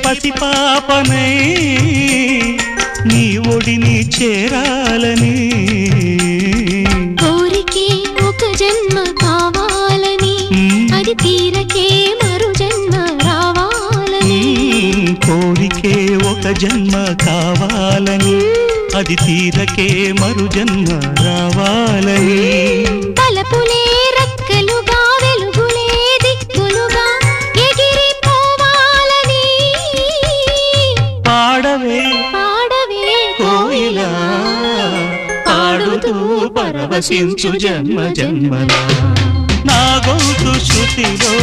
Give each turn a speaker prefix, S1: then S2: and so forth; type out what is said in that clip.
S1: పసిపాపనై నీ ఒడిని చేరాలని
S2: కోరికే ఒక జన్మ కావాలని అది తీరకే మరు జన్మ రావాలని
S1: కోరికే ఒక జన్మ కావాలని అది తీరకే మరు జన్మ రావాలని
S2: తలపులే రెక్కలుగా వెలుగులే దిక్కులుగా ఎగిరిపోవాలని
S1: పాడవే
S2: పాడవే
S1: కోయిలా పాడుతూ పరవశించు జన్మ జన్మలా నా గొంతు శృతిలో